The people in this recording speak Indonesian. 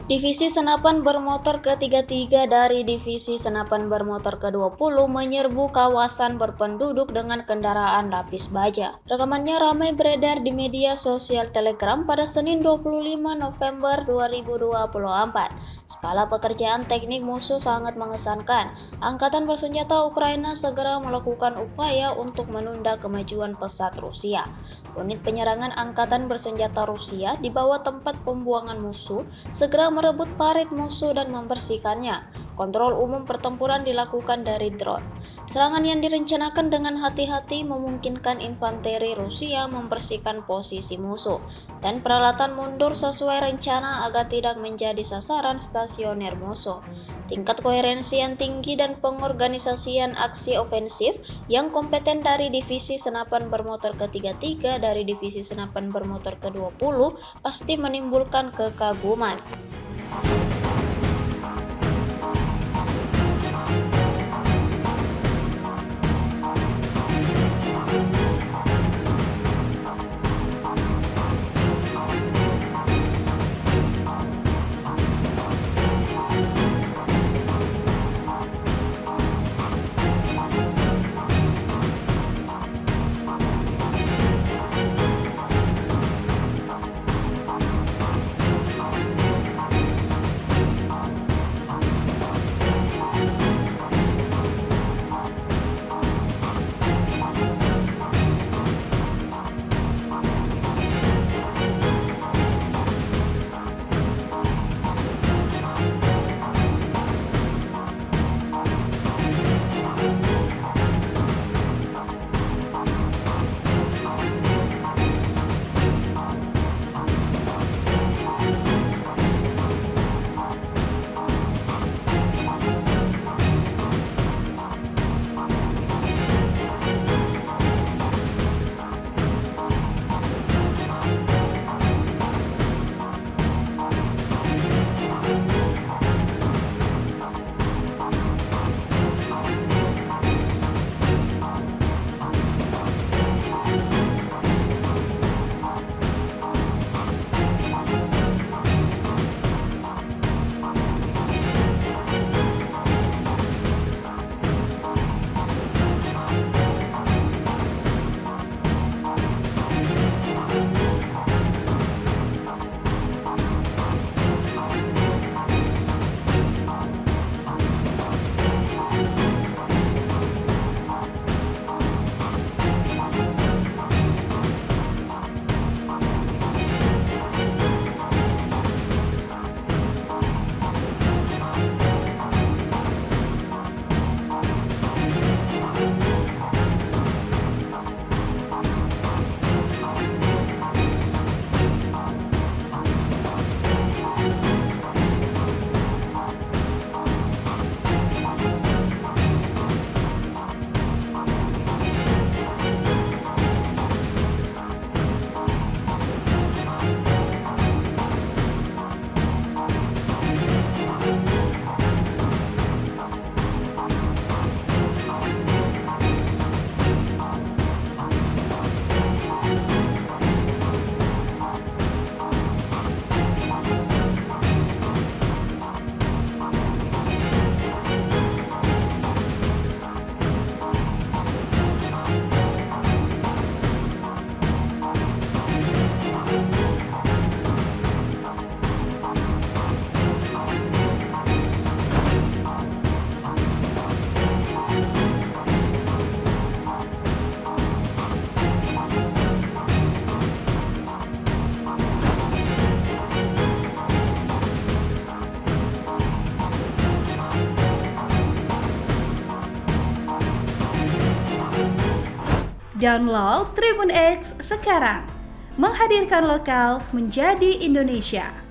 Divisi Senapan Bermotor ke-33 dari Divisi Senapan Bermotor ke-20 menyerbu kawasan berpenduduk dengan kendaraan lapis baja. Rekamannya ramai beredar di media sosial Telegram pada Senin 25 November 2024. Skala pekerjaan teknik musuh sangat mengesankan. Angkatan bersenjata Ukraina segera melakukan upaya untuk menunda kemajuan pesat Rusia. Unit penyerangan Angkatan bersenjata Rusia di bawah tempat pembuangan musuh segera merebut parit musuh dan membersihkannya. Kontrol umum pertempuran dilakukan dari drone. Serangan yang direncanakan dengan hati-hati memungkinkan infanteri Rusia membersihkan posisi musuh dan peralatan mundur sesuai rencana agar tidak menjadi sasaran stasioner musuh. Tingkat koherensi yang tinggi dan pengorganisasian aksi ofensif yang kompeten dari Divisi Senapan Bermotor ke-33 dari Divisi Senapan Bermotor ke-20 pasti menimbulkan kekaguman. Download Tribun X sekarang, menghadirkan lokal menjadi Indonesia.